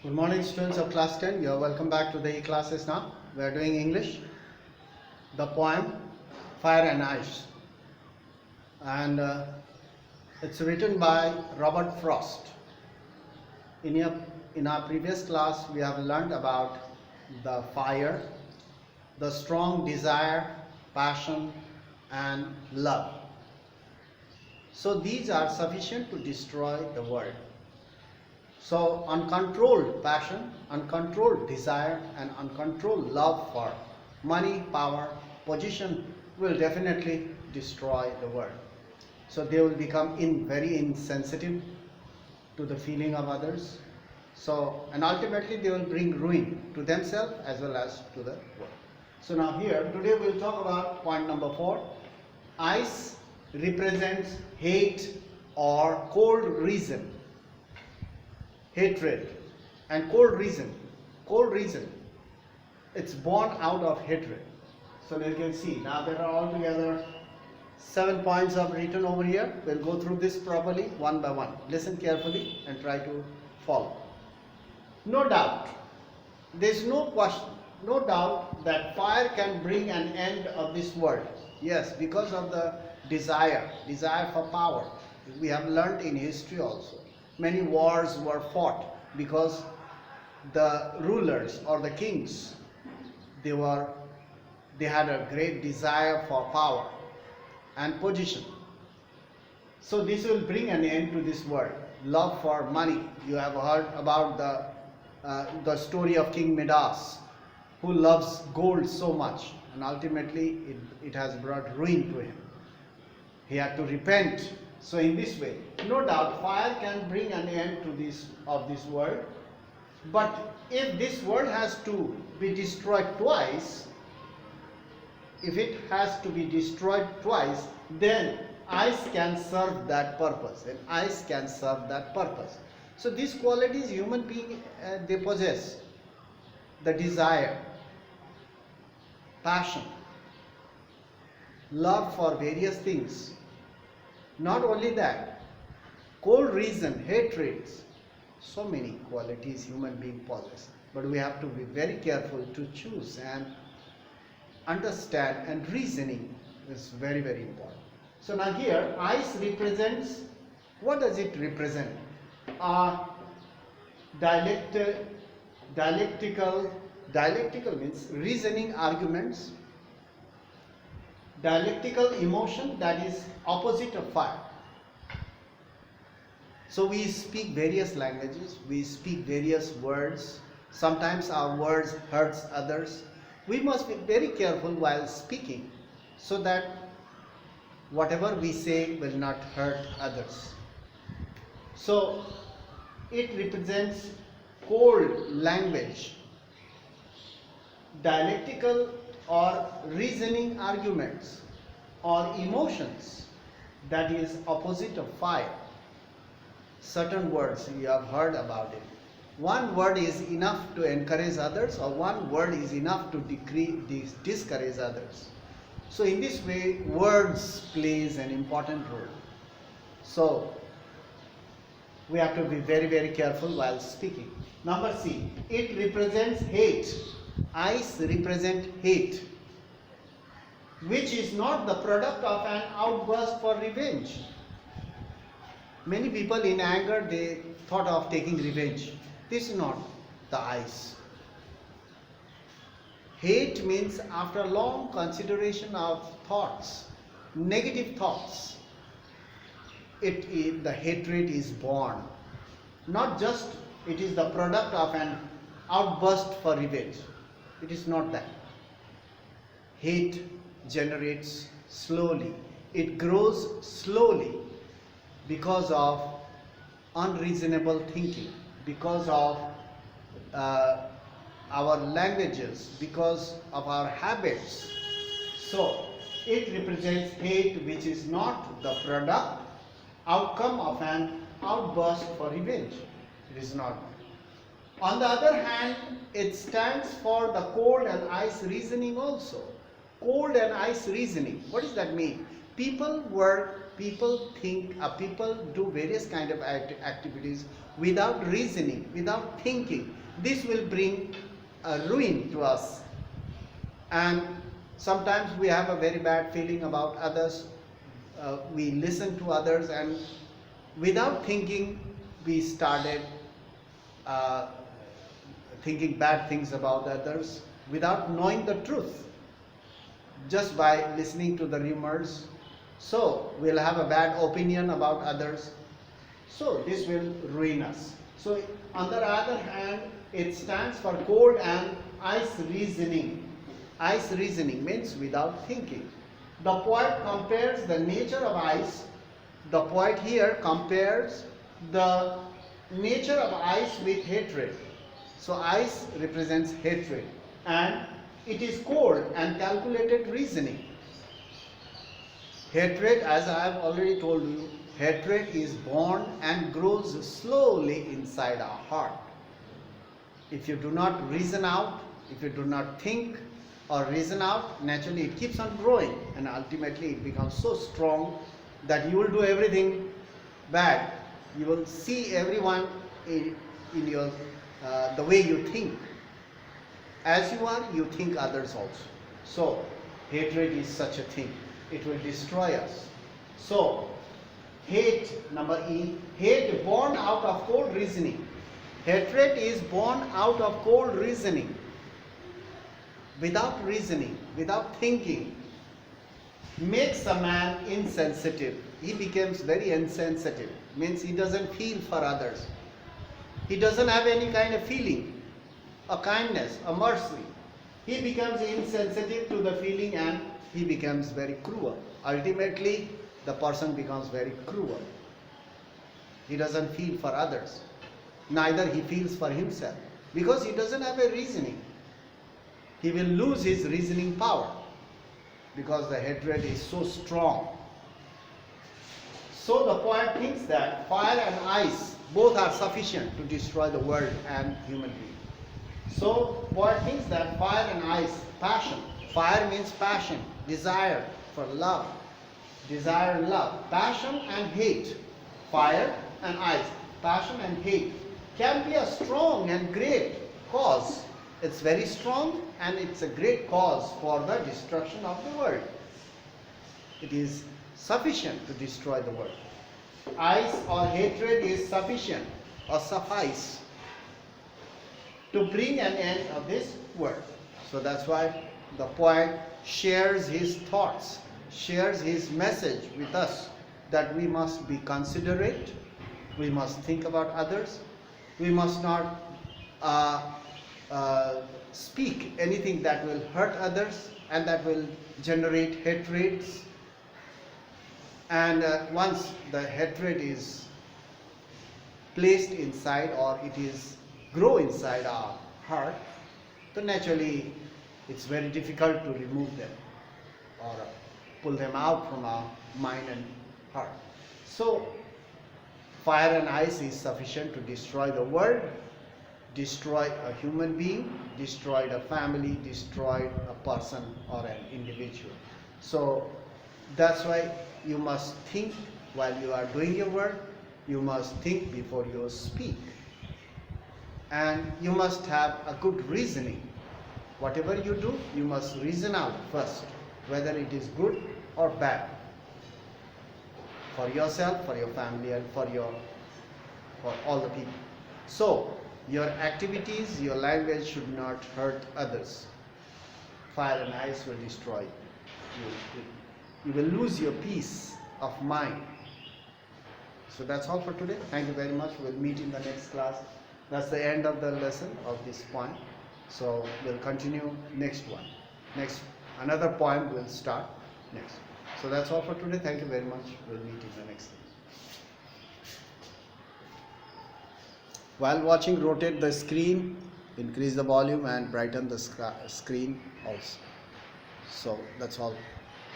Good morning, students of class 10. You are welcome back to the classes now. We are doing English. The poem Fire and Ice, and it's written by Robert Frost. In our previous class, we have learned about the fire, the strong desire, passion, and love. So these are sufficient to destroy the world. So uncontrolled passion, uncontrolled desire, and uncontrolled love for money, power, position will definitely destroy the world. So they will become very insensitive to the feeling of others. So, and ultimately they will bring ruin to themselves as well as to the world. So now here, today we'll talk about point number 4. Ice represents hate or cold reason. Hatred and cold reason. Cold reason, it's born out of hatred. So you can see now there are altogether 7 points of written over here. We'll go through this properly one by one. Listen carefully and try to follow. No doubt, there's no question, no doubt that fire can bring an end of this world. Yes, because of the desire for power. We have learnt in history also. Many wars were fought because the rulers or the kings, they had a great desire for power and position. So this will bring an end to this world. Love for money. You have heard about the story of King Midas, who loves gold so much, and ultimately it has brought ruin to him. He had to repent. So in this way, no doubt fire can bring an end to this world. But if this world has to be destroyed twice, then ice can serve that purpose. And ice can serve that purpose. So these qualities human beings they possess: the desire, passion, love for various things. Not only that, cold reason, hatred, so many qualities human beings possess. But we have to be very careful to choose and understand, and reasoning is very, very important. So now here, ice represents, what does it represent? Dialectical means reasoning arguments. Dialectical emotion, that is opposite of fire. So we speak various languages, we speak various words. Sometimes our words hurts others. We must be very careful while speaking so that whatever we say will not hurt others. So it represents cold language, dialectical or reasoning arguments, or emotions, that is opposite of fire. Certain words you have heard about it. One word is enough to encourage others, or one word is enough to discourage others. So in this way, words plays an important role. So we have to be very, very careful while speaking. Number C, it represents hate. Ice represents hate, which is not the product of an outburst for revenge. Many people in anger, they thought of taking revenge. This is not the ice. Hate means after long consideration of thoughts, negative thoughts, the hatred is born. Not just it is the product of an outburst for revenge. It is not that. Hate generates slowly. It grows slowly because of unreasonable thinking, because of our languages, because of our habits. So it represents hate which is not the outcome of an outburst for revenge. It is not. On the other hand, it stands for the cold and ice reasoning also. Cold and ice reasoning. What does that mean? People were people do various kind of activities without reasoning, without thinking. This will bring a ruin to us. And sometimes we have a very bad feeling about others. We listen to others, and without thinking we started thinking bad things about others without knowing the truth, just by listening to the rumors. So we'll have a bad opinion about others. So this will ruin us. So on the other hand, it stands for cold and ice reasoning. Ice reasoning means without thinking. The poet compares the nature of ice. The poet here compares the nature of ice with hatred. So ice represents hatred, and it is cold and calculated reasoning. Hatred, as I have already told you, hatred is born and grows slowly inside our heart. If you do not reason out, if you do not think or reason out, naturally it keeps on growing, and ultimately it becomes so strong that you will do everything bad. You will see everyone in your the way you think. As you are, you think others also. So hatred is such a thing. It will destroy us. So hate, number E, hate born out of cold reasoning. Hatred is born out of cold reasoning. Without reasoning, without thinking, makes a man insensitive. He becomes very insensitive. Means he doesn't feel for others. He doesn't have any kind of feeling, a kindness, a mercy. He becomes insensitive to the feeling, and he becomes very cruel. Ultimately, the person becomes very cruel. He doesn't feel for others. Neither he feels for himself, because he doesn't have a reasoning. He will lose his reasoning power because the hatred is so strong. So the poet thinks that fire and ice both are sufficient to destroy the world and human beings. So poet thinks that fire and ice, passion. Fire means passion, desire for love. Desire and love. Passion and hate. Fire and ice. Passion and hate can be a strong and great cause. It's very strong, and it's a great cause for the destruction of the world. It is sufficient to destroy the world. Ice or hatred is sufficient or suffice to bring an end of this world. So that's why the poet shares his thoughts, shares his message with us, that we must be considerate, we must think about others, we must not speak anything that will hurt others and that will generate hatreds. And once the hatred is placed inside, or it is grow inside our heart, then naturally it's very difficult to remove them or pull them out from our mind and heart. So fire and ice is sufficient to destroy the world, destroy a human being, destroy a family, destroy a person or an individual. So that's why you must think while you are doing your work. You must think before you speak, and you must have a good reasoning. Whatever you do, you must reason out first whether it is good or bad for yourself, for your family, and for all the people. So your activities, your language should not hurt others. Fire and ice will destroy you. You will lose your peace of mind. So that's all for today. Thank you very much. We'll meet in the next class. That's the end of the lesson of this poem. So we'll continue next one. Another poem will start next. So that's all for today. Thank you very much. We'll meet in the next one. While watching, rotate the screen, increase the volume and brighten the screen also. So that's all.